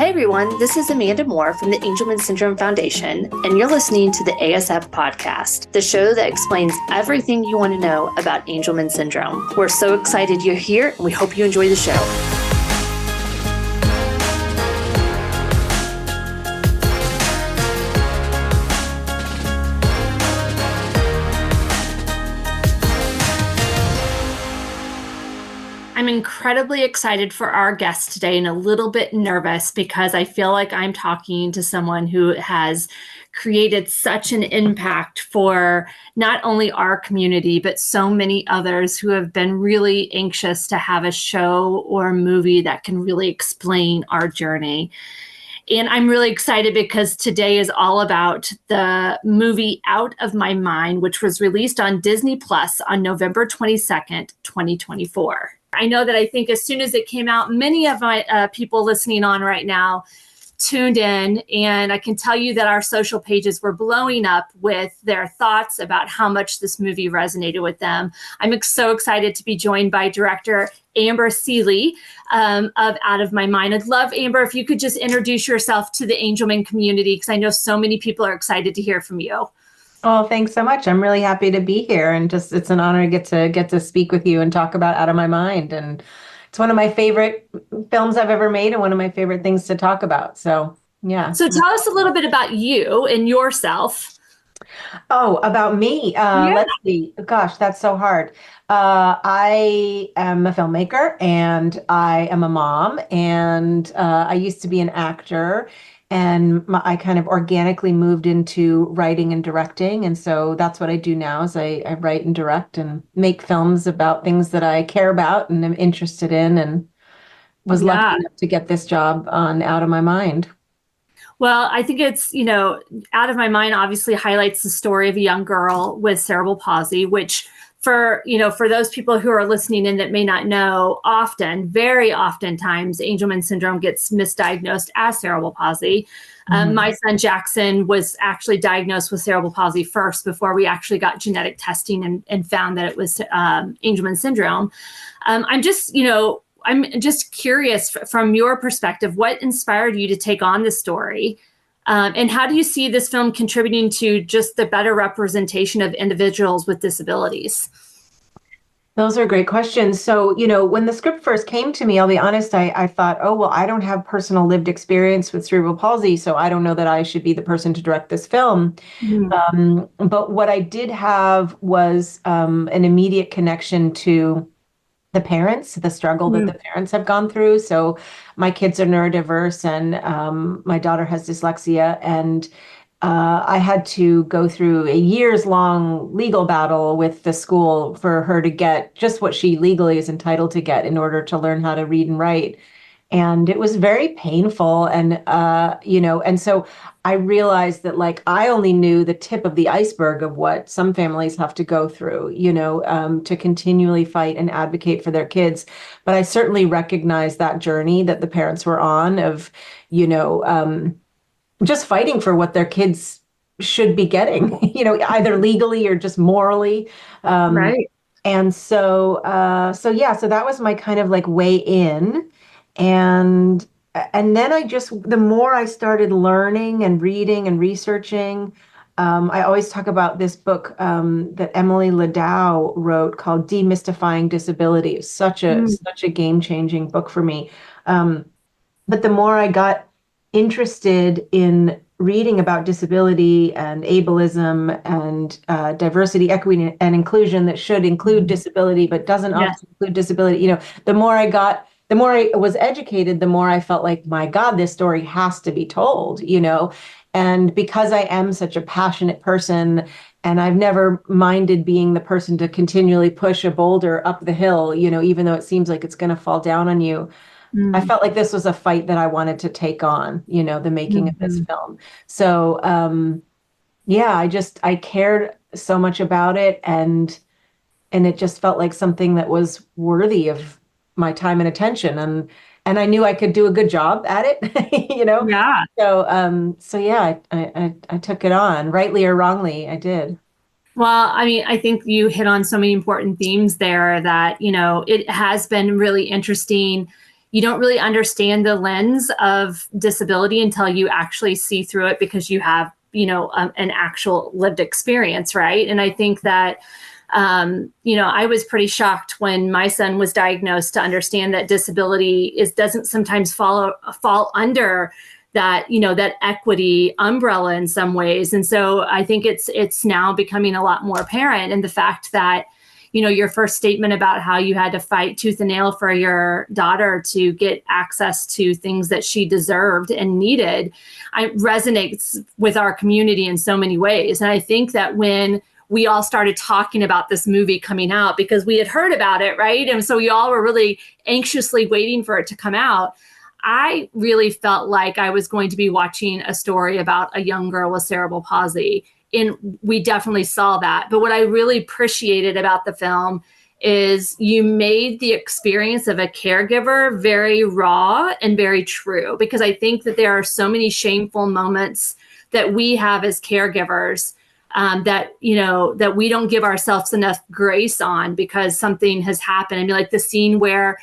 Hey everyone, this is Amanda Moore from the Angelman Syndrome Foundation, and you're listening to the ASF Podcast, the show that explains everything you want to know about Angelman Syndrome. We're so excited you're here, and we hope you enjoy the show. I'm incredibly excited for our guest today and a little bit nervous because I feel like I'm talking to someone who has created such an impact for not only our community, but so many others who have been really anxious to have a show or a movie that can really explain our journey. And I'm really excited because today is all about the movie Out of My Mind, which was released on Disney Plus on November 22nd, 2024. I know that I think as soon as it came out, many of my people listening on right now tuned in, and I can tell you that our social pages were blowing up with their thoughts about how much this movie resonated with them. I'm so excited to be joined by director Amber Sealey of Out of My Mind. I'd love, Amber, if you could just introduce yourself to the Angelman community, because I know so many people are excited to hear from you. Oh, thanks so much. I'm really happy to be here, and it's an honor to get to speak with you and talk about Out of My Mind. And it's one of my favorite films I've ever made and one of my favorite things to talk about. So, yeah. So tell us a little bit about you and yourself. Oh, about me. Let's see. Gosh, that's so hard. I am a filmmaker and I am a mom, and I used to be an actor. And I kind of organically moved into writing and directing. And so that's what I do now is I write and direct and make films about things that I care about and am interested in, and was lucky enough to get this job on Out of My Mind. Well, I think it's, Out of My Mind obviously highlights the story of a young girl with cerebral palsy, which for those people who are listening in that may not know, very oftentimes, Angelman syndrome gets misdiagnosed as cerebral palsy. My son Jackson was actually diagnosed with cerebral palsy first before we actually got genetic testing and found that it was Angelman syndrome. I'm just curious from your perspective, what inspired you to take on this story? And how do you see this film contributing to just the better representation of individuals with disabilities? Those are great questions. So, when the script first came to me, I'll be honest, I thought, oh, well, I don't have personal lived experience with cerebral palsy, so I don't know that I should be the person to direct this film. But what I did have was an immediate connection to the parents, the struggle that the parents have gone through. So my kids are neurodiverse, and my daughter has dyslexia, and I had to go through a years-long legal battle with the school for her to get just what she legally is entitled to get in order to learn how to read and write. And it was very painful. And, and so I realized that I only knew the tip of the iceberg of what some families have to go through, to continually fight and advocate for their kids. But I certainly recognized that journey that the parents were on of, just fighting for what their kids should be getting, either legally or just morally. Right. And so that was my kind of way in. And then the more I started learning and reading and researching, I always talk about this book that Emily Ladau wrote called Demystifying Disability. It's such a game-changing book for me. But the more I got interested in reading about disability and ableism and diversity, equity, and inclusion that should include disability, but doesn't often include disability, the more I was educated, the more I felt like, my God, this story has to be told, and because I am such a passionate person, and I've never minded being the person to continually push a boulder up the hill, even though it seems like it's going to fall down on you. I felt like this was a fight that I wanted to take on, the making of this film. So, I cared so much about it, and it just felt like something that was worthy of my time and attention. And I knew I could do a good job at it, Yeah. So I took it on, rightly or wrongly, I did. Well, I mean, I think you hit on so many important themes there that, it has been really interesting you don't really understand the lens of disability until you actually see through it because you have, an actual lived experience, right? And I think that, I was pretty shocked when my son was diagnosed to understand that disability doesn't sometimes fall under that, that equity umbrella in some ways. And so I think it's now becoming a lot more apparent. And the fact that, your first statement about how you had to fight tooth and nail for your daughter to get access to things that she deserved and needed, resonates with our community in so many ways. And I think that when we all started talking about this movie coming out, because we had heard about it, right? And so we all were really anxiously waiting for it to come out. I really felt like I was going to be watching a story about a young girl with cerebral palsy. And we definitely saw that. But what I really appreciated about the film is you made the experience of a caregiver very raw and very true, because I think that there are so many shameful moments that we have as caregivers that we don't give ourselves enough grace on because something has happened. I mean, like the scene where,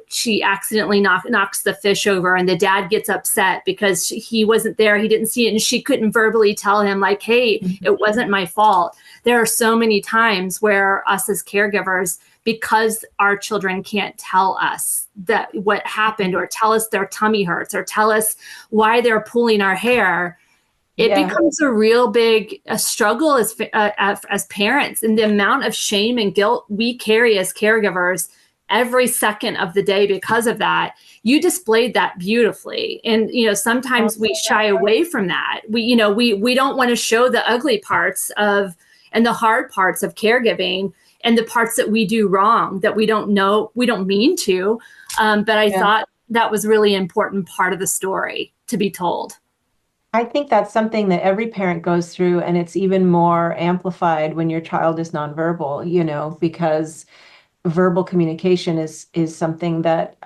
she accidentally knocks the fish over and the dad gets upset because he wasn't there. He didn't see it. And she couldn't verbally tell him like, hey, it wasn't my fault. There are so many times where us as caregivers, because our children can't tell us that what happened or tell us their tummy hurts or tell us why they're pulling our hair, it becomes a real big struggle as parents, and the amount of shame and guilt we carry as caregivers every second of the day because of that. You displayed that beautifully. And, sometimes we shy away from that. We don't want to show the ugly parts and the hard parts of caregiving and the parts that we do wrong that we don't know, we don't mean to. But I thought that was really important part of the story to be told. I think that's something that every parent goes through, and it's even more amplified when your child is nonverbal, because verbal communication is something that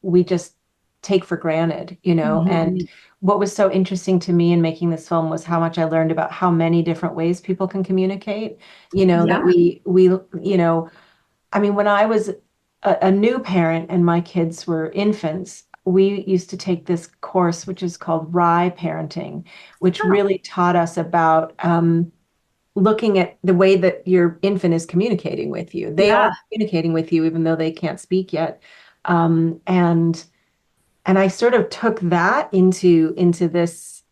we just take for granted, Mm-hmm. And what was so interesting to me in making this film was how much I learned about how many different ways people can communicate, that we, I mean, when I was a new parent and my kids were infants, we used to take this course, which is called RIE parenting, which really taught us about looking at the way that your infant is communicating with you. They are communicating with you, even though they can't speak yet. And I sort of took that into this,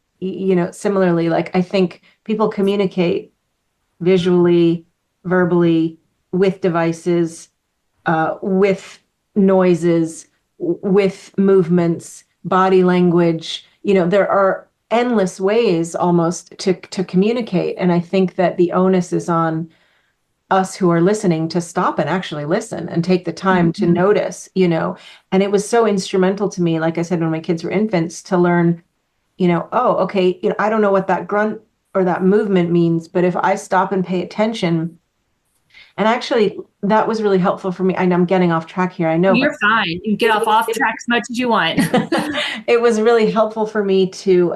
similarly, like I think people communicate visually, verbally, with devices, with noises, with movements, body language. There are endless ways almost to communicate. And I think that the onus is on us who are listening to stop and actually listen and take the time to notice, and it was so instrumental to me, like I said, when my kids were infants, to learn, oh, okay, I don't know what that grunt or that movement means, but if I stop and pay attention, and actually that was really helpful for me. I'm getting off track here, I know. You're fine. You can get off track as much as you want. It was really helpful for me to,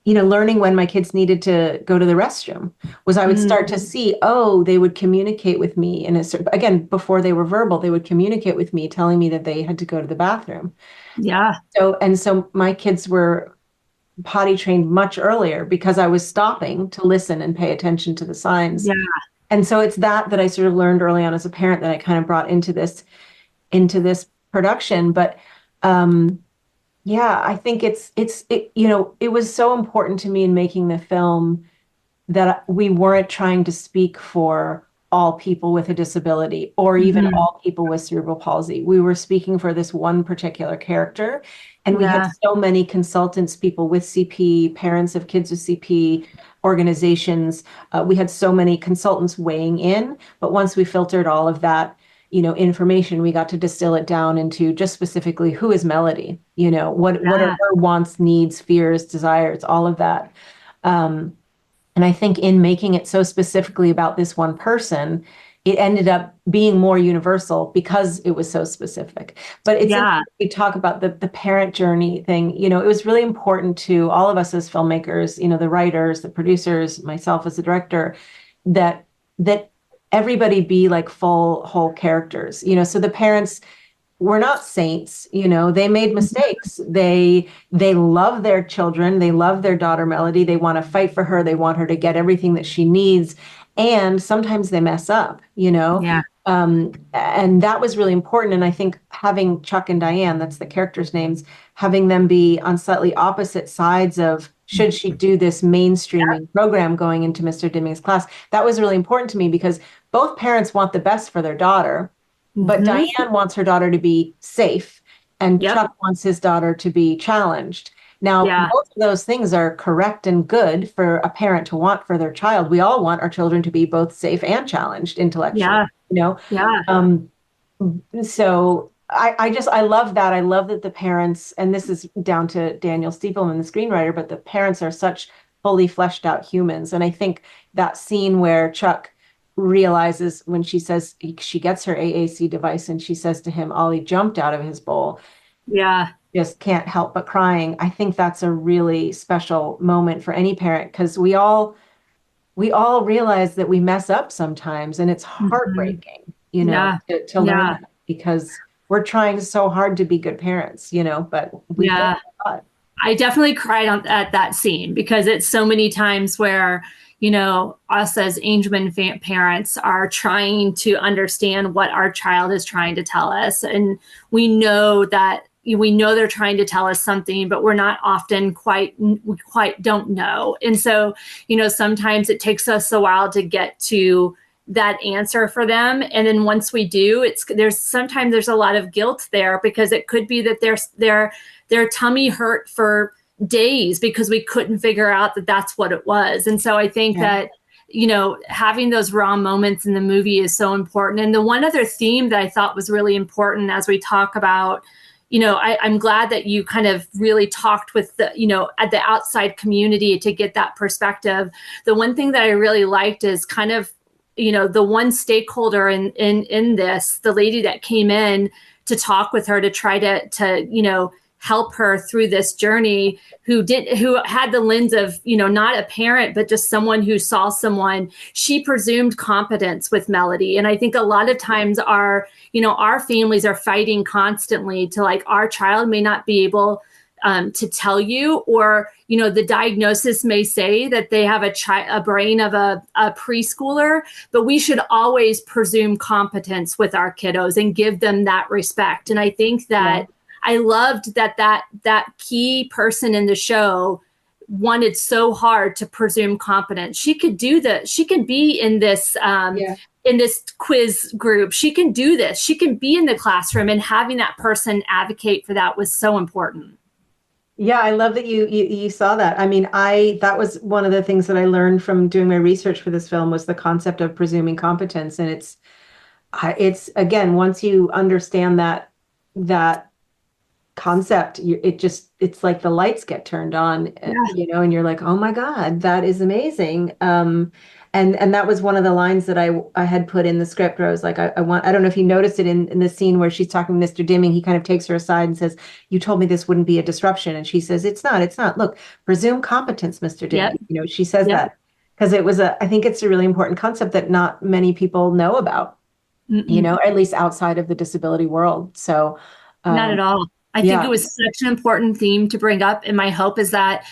learning when my kids needed to go to the restroom was I would start to see, they would communicate with me. And again, before they were verbal, they would communicate with me, telling me that they had to go to the bathroom. Yeah. So my kids were potty trained much earlier because I was stopping to listen and pay attention to the signs. Yeah. And so it's that I sort of learned early on as a parent that I kind of brought into this production. But I think it was so important to me in making the film that we weren't trying to speak for all people with a disability or even all people with cerebral palsy. We were speaking for this one particular character. And we had so many consultants, people with CP, parents of kids with CP, organizations. We had so many consultants weighing in. But once we filtered all of that, information, we got to distill it down into just specifically who is Melody, what are her wants, needs, fears, desires, all of that. And I think in making it so specifically about this one person, it ended up being more universal because it was so specific. But it's we talk about the parent journey thing. It was really important to all of us as filmmakers, the writers, the producers, myself as the director, that everybody be like full whole characters. So the parents we're not saints, they made mistakes. They love their children, they love their daughter Melody, they want to fight for her, they want her to get everything that she needs, and sometimes they mess up, Yeah. and that was really important. And I think having Chuck and Diane, that's the characters' names, having them be on slightly opposite sides of should she do this mainstreaming program going into Mr. Dimming's class, that was really important to me because both parents want the best for their daughter, but Mm-hmm. Diane wants her daughter to be safe, and Yep. Chuck wants his daughter to be challenged. Now, Yeah. both of those things are correct and good for a parent to want for their child. We all want our children to be both safe and challenged intellectually, Yeah. you know? Yeah. Um, so I love that. I love that the parents, and this is down to Daniel Stiepelman, the screenwriter, but the parents are such fully fleshed out humans. And I think that scene where Chuck realizes when she says she gets her AAC device and she says to him, Ollie jumped out of his bowl, Yeah. just can't help but crying. I think that's a really special moment for any parent because we all realize that we mess up sometimes and it's Mm-hmm. heartbreaking, Yeah. to learn Yeah. that because we're trying so hard to be good parents, but we fail Yeah. a lot. I definitely cried at that scene because it's so many times where, us as Angelman parents are trying to understand what our child is trying to tell us. And we know they're trying to tell us something, but we're not often we quite don't know. And so, sometimes it takes us a while to get to that answer for them. And then once we do, there's a lot of guilt there because it could be that their tummy hurt for days because we couldn't figure out that that's what it was. And so I think Yeah. that, having those raw moments in the movie is so important. And the one other theme that I thought was really important as we talk about, I'm glad that you kind of really talked with at the outside community to get that perspective. The one thing that I really liked is kind of, the one stakeholder in this, the lady that came in to talk with her to try to help her through this journey, who had the lens of, not a parent, but just someone who saw someone. She presumed competence with Melody. And I think a lot of times our families are fighting constantly to like, our child may not be able to tell you, or, the diagnosis may say that they have a brain of a preschooler, but we should always presume competence with our kiddos and give them that respect. And I think Yeah. that I loved that key person in the show wanted so hard to presume competence. She could be in Yeah. this quiz group. She can do this. She can be in the classroom, and having that person advocate for that was so important. Yeah, I love that you saw that. I mean, that was one of the things that I learned from doing my research for this film was the concept of presuming competence. And it's again, once you understand that concept, it's like the lights get turned on, Yeah. and you're like, oh my God, that is amazing. And that was one of the lines that I had put in the script where I was like, I don't know if you noticed it in the scene where she's talking to Mr. Dimming, he kind of takes her aside and says, you told me this wouldn't be a disruption. And she says, it's not. Look, presume competence, Mr. Yep. Dimming. She says Yep. that because I think it's a really important concept that not many people know about, Mm-mm. at least outside of the disability world. So, Not at all. I think it yeah. was such an important theme to bring up. And my hope is that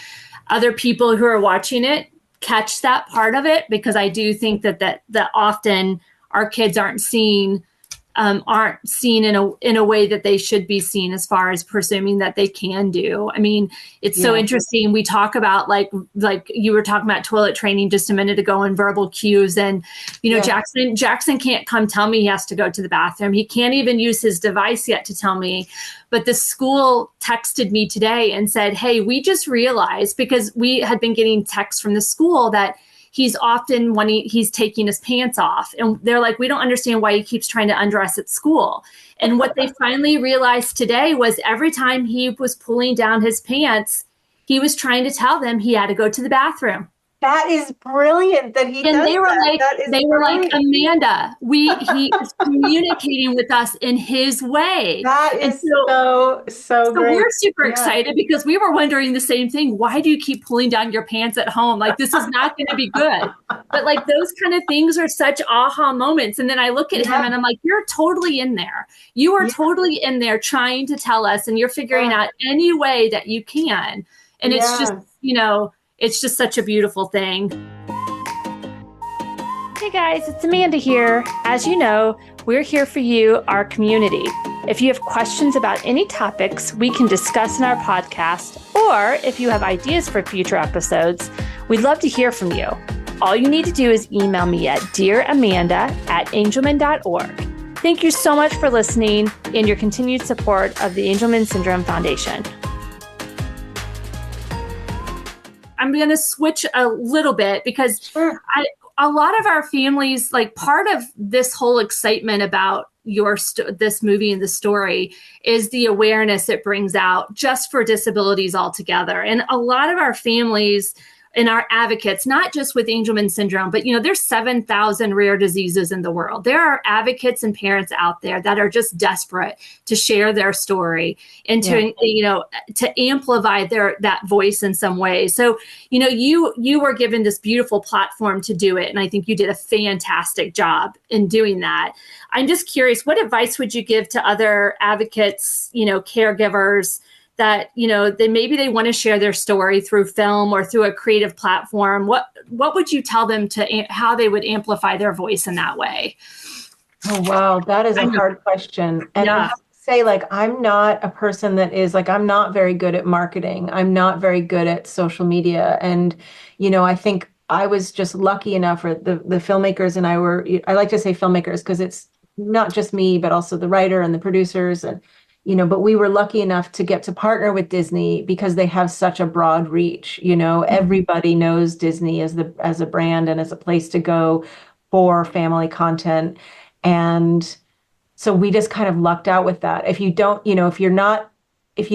other people who are watching it catch that part of it, because I do think that often our kids aren't seen in a way that they should be seen, as far as presuming that they can do. I mean, it's so Yeah. interesting. We talk about like you were talking about toilet training just a minute ago and verbal cues, and Yeah. Jackson can't come tell me he has to go to the bathroom. He can't even use his device yet to tell me. But the school texted me today and said, hey, we just realized, because we had been getting texts from the school, that he's often when he's taking his pants off, and they're like, we don't understand why he keeps trying to undress at school. And what they finally realized today was every time he was pulling down his pants, he was trying to tell them he had to go to the bathroom. That is brilliant that he And does that. That is they were like, brilliant. Amanda, he is communicating with us in his way. That And is so so we're great. super Yeah. excited because we were wondering the same thing. Why do you keep pulling down your pants at home? Like, this is not going to be good. But like those kind of things are such aha moments. And then I look at him Yeah. and I'm like, you're totally in there. You are Yeah. totally in there trying to tell us, and you're figuring Yeah. out any way that you can. And it's just, Yeah. it's just such a beautiful thing. Hey guys, it's Amanda here. As you know, we're here for you, our community. If you have questions about any topics we can discuss in our podcast, or if you have ideas for future episodes, we'd love to hear from you. All you need to do is email me at dearamanda@angelman.org. Thank you so much for listening and your continued support of the Angelman Syndrome Foundation. I'm going to switch a little bit because Sure. a lot of our families, like part of this whole excitement about this movie and the story is the awareness it brings out just for disabilities altogether. And a lot of our families and our advocates, not just with Angelman syndrome, but there's 7,000 rare diseases in the world. There are advocates and parents out there that are just desperate to share their story and to to amplify that voice in some way. So you were given this beautiful platform to do it, and I think you did a fantastic job in doing that. I'm just curious, what advice would you give to other advocates, caregivers, that they want to share their story through film or through a creative platform? What would you tell them how they would amplify their voice in that way? Oh, wow. That is a hard question. And I Yeah. have to say, like, I'm not a person that is like, I'm not very good at marketing. I'm not very good at social media. And, I think I was just lucky enough, or the filmmakers and I like to say filmmakers because it's not just me, but also the writer and the producers. And, but we were lucky enough to get to partner with Disney because they have such a broad reach. Everybody knows Disney as a brand and as a place to go for family content. And so we just kind of lucked out with that. If you don't, if you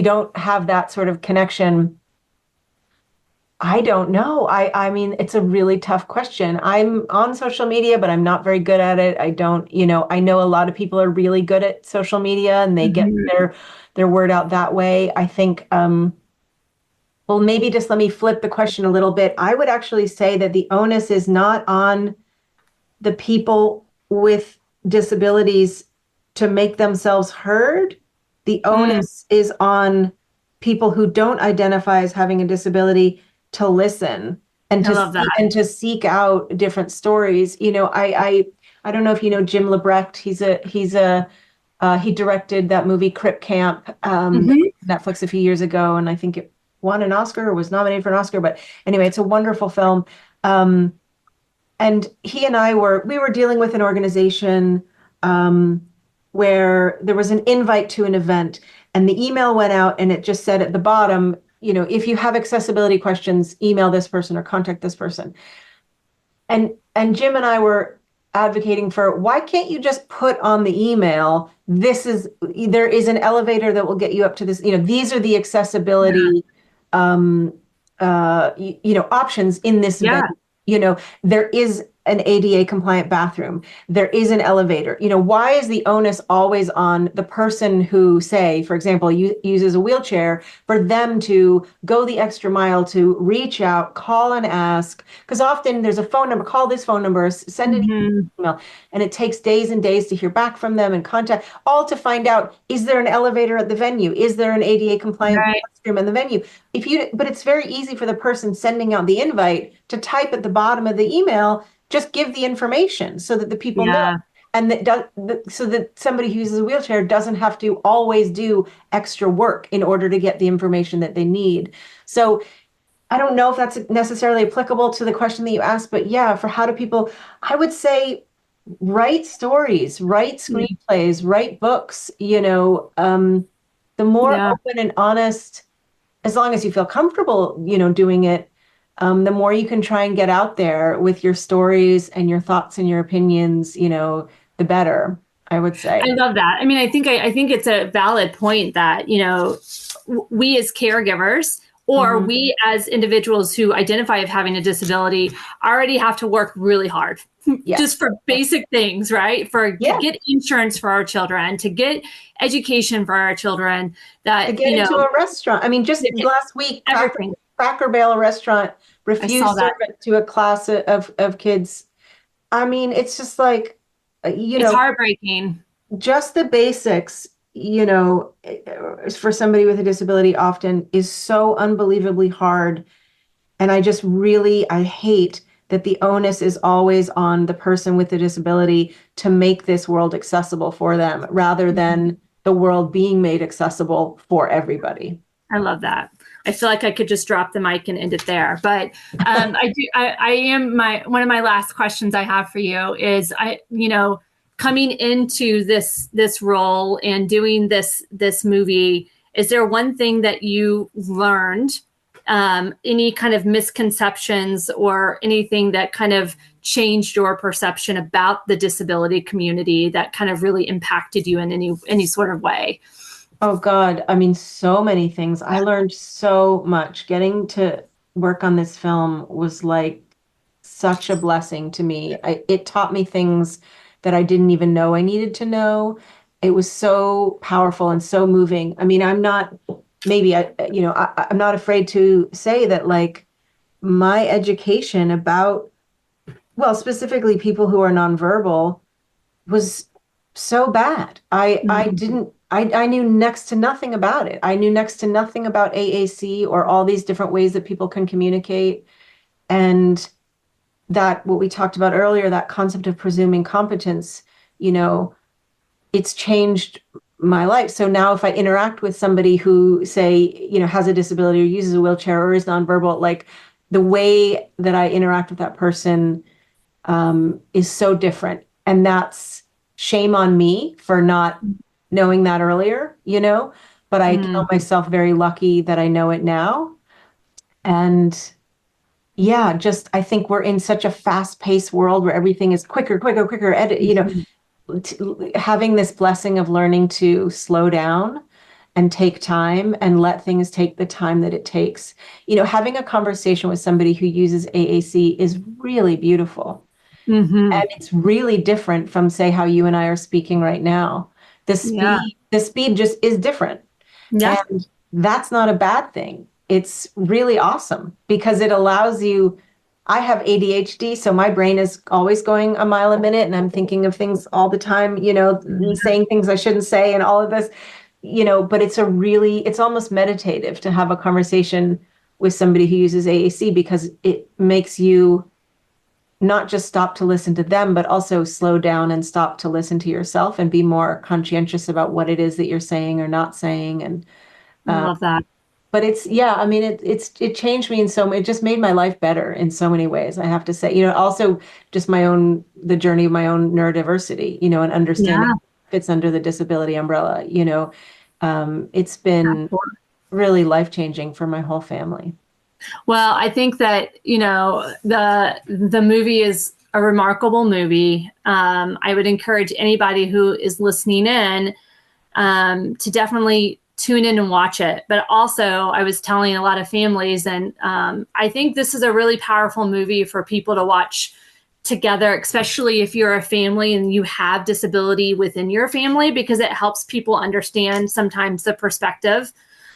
don't have that sort of connection, I don't know. I mean, it's a really tough question. I'm on social media, but I'm not very good at it. I don't, I know a lot of people are really good at social media and they get their word out that way. I think, well, maybe just let me flip the question a little bit. I would actually say that the onus is not on the people with disabilities to make themselves heard. The onus is on people who don't identify as having a disability to listen and to seek out different stories. I don't know if you know Jim Lebrecht. He directed that movie Crip Camp, Netflix a few years ago, and I think it won an Oscar or was nominated for an Oscar. But anyway, it's a wonderful film. And he and we were dealing with an organization where there was an invite to an event, and the email went out and it just said at the bottom, if you have accessibility questions, email this person or contact this person. And Jim and I were advocating for, why can't you just put on the email, there is an elevator that will get you up to this, these are the accessibility options in this venue. There is an ADA compliant bathroom. There is an elevator. Why is the onus always on the person who, say, for example, uses a wheelchair, for them to go the extra mile to reach out, call and ask? Because often there's a phone number, call this phone number, send an email, and it takes days and days to hear back from them and contact, all to find out, is there an elevator at the venue? Is there an ADA compliant bathroom in the venue? But it's very easy for the person sending out the invite to type at the bottom of the email, just give the information so that the people know, and so that somebody who uses a wheelchair doesn't have to always do extra work in order to get the information that they need. So I don't know if that's necessarily applicable to the question that you asked, but yeah, for how do people, I would say, write stories, write screenplays, write books, the more open and honest, as long as you feel comfortable, doing it, the more you can try and get out there with your stories and your thoughts and your opinions, the better, I would say. I love that. I mean, I think it's a valid point that, we as caregivers or Mhm. we as individuals who identify as having a disability already have to work really hard just Yes. for basic things, right? To Yeah. get insurance for our children, to get education for our children, To that, get into a restaurant. I mean, just last week, everything. Cracker Barrel restaurant I saw refused that. service to a class of kids. I mean, it's just like, It's heartbreaking. just the basics, for somebody with a disability often is so unbelievably hard. And I hate that the onus is always on the person with the disability to make this world accessible for them rather than the world being made accessible for everybody. I love that. I feel like I could just drop the mic and end it there. But I am one of my last questions I have for you is coming into this role and doing this movie, is there one thing that you learned, any kind of misconceptions or anything that kind of changed your perception about the disability community that kind of really impacted you in any sort of way? Oh God, I mean, so many things. I learned so much. Getting to work on this film was like such a blessing to me. It taught me things that I didn't even know I needed to know. It was so powerful and so moving. I mean, I'm not afraid to say that like my education about, well, specifically people who are nonverbal was so bad. I knew next to nothing about it. I knew next to nothing about AAC or all these different ways that people can communicate. And that what we talked about earlier, that concept of presuming competence, you know, it's changed my life. So now if I interact with somebody who say, has a disability or uses a wheelchair or is nonverbal, like the way that I interact with that person is so different. And that's shame on me for not knowing that earlier, but I count myself very lucky that I know it now. And yeah, just I think we're in such a fast-paced world where everything is quicker, quicker, quicker. Having this blessing of learning to slow down and take time and let things take the time that it takes. Having a conversation with somebody who uses AAC is really beautiful. Mm-hmm. And it's really different from, say, how you and I are speaking right now. Yeah. The speed just is different. Yeah. And that's not a bad thing. It's really awesome because it allows you. I have ADHD, so my brain is always going a mile a minute and I'm thinking of things all the time, saying things I shouldn't say and all of this, but it's almost meditative to have a conversation with somebody who uses AAC because it makes you not just stop to listen to them, but also slow down and stop to listen to yourself and be more conscientious about what it is that you're saying or not saying. And I love that. but I mean, it changed me it just made my life better in so many ways, I have to say. Also just the journey of my own neurodiversity, and understanding fits under the disability umbrella, it's been really life-changing for my whole family. Well, I think that, the movie is a remarkable movie. I would encourage anybody who is listening in to definitely tune in and watch it. But also, I was telling a lot of families, and I think this is a really powerful movie for people to watch together, especially if you're a family and you have disability within your family, because it helps people understand sometimes the perspective.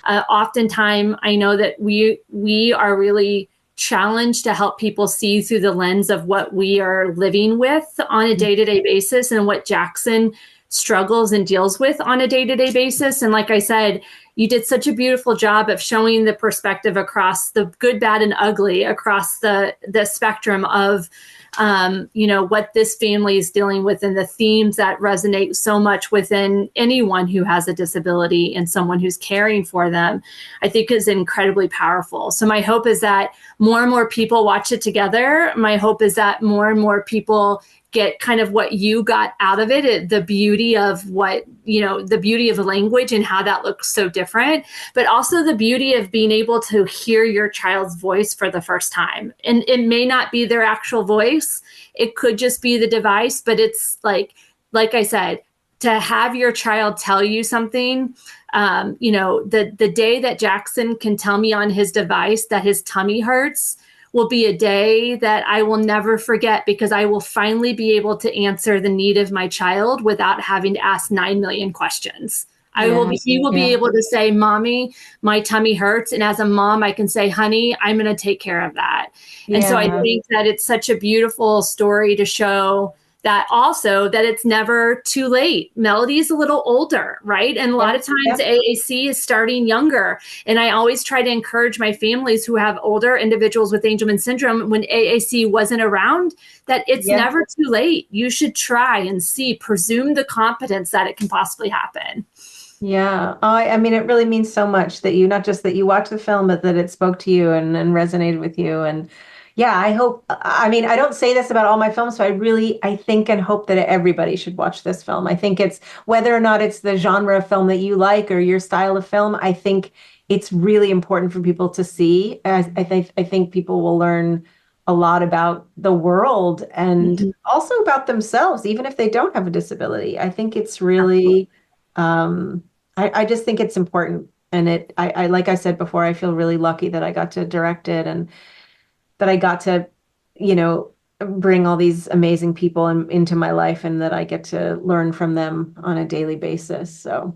Oftentimes, I know that we are really challenged to help people see through the lens of what we are living with on a day-to-day basis and what Jackson struggles and deals with on a day-to-day basis. And like I said, you did such a beautiful job of showing the perspective across the good, bad, and ugly, across the spectrum of what this family is dealing with and the themes that resonate so much within anyone who has a disability and someone who's caring for them, I think is incredibly powerful. So my hope is that more and more people watch it together. My hope is that more and more people get kind of what you got out of it, the beauty of the beauty of the language and how that looks so different, but also the beauty of being able to hear your child's voice for the first time. And it may not be their actual voice. It could just be the device, but it's like I said, to have your child tell you something, the day that Jackson can tell me on his device that his tummy hurts will be a day that I will never forget, because I will finally be able to answer the need of my child without having to ask 9 million questions. He will be able to say, Mommy, my tummy hurts. And as a mom, I can say, honey, I'm going to take care of that. And so I think that it's such a beautiful story to show that also that it's never too late. Melody's a little older, right? And a lot of times AAC is starting younger. And I always try to encourage my families who have older individuals with Angelman syndrome, when AAC wasn't around, that it's never too late. You should try and presume the competence that it can possibly happen. Yeah. I mean, it really means so much that you, not just that you watched the film, but that it spoke to you and resonated with you. And yeah, I mean, I don't say this about all my films, so I think and hope that everybody should watch this film. I think it's, whether or not it's the genre of film that you like or your style of film, I think it's really important for people to see. I think people will learn a lot about the world and also about themselves, even if they don't have a disability. I think it's really, I just think it's important. And I like I said before, I feel really lucky that I got to direct it and that I got to, bring all these amazing people into my life, and that I get to learn from them on a daily basis. So.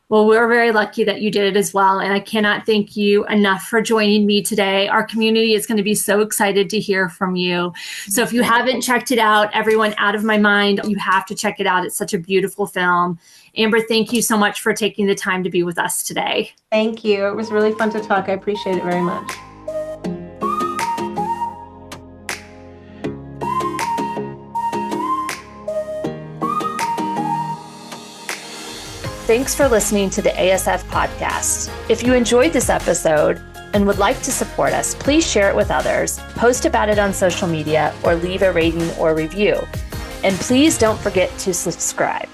Well, we're very lucky that you did it as well. And I cannot thank you enough for joining me today. Our community is going to be so excited to hear from you. So if you haven't checked it out, everyone, Out of My Mind, you have to check it out. It's such a beautiful film. Amber, thank you so much for taking the time to be with us today. Thank you. It was really fun to talk. I appreciate it very much. Thanks for listening to the ASF Podcast. If you enjoyed this episode and would like to support us, please share it with others, post about it on social media, or leave a rating or review. And please don't forget to subscribe.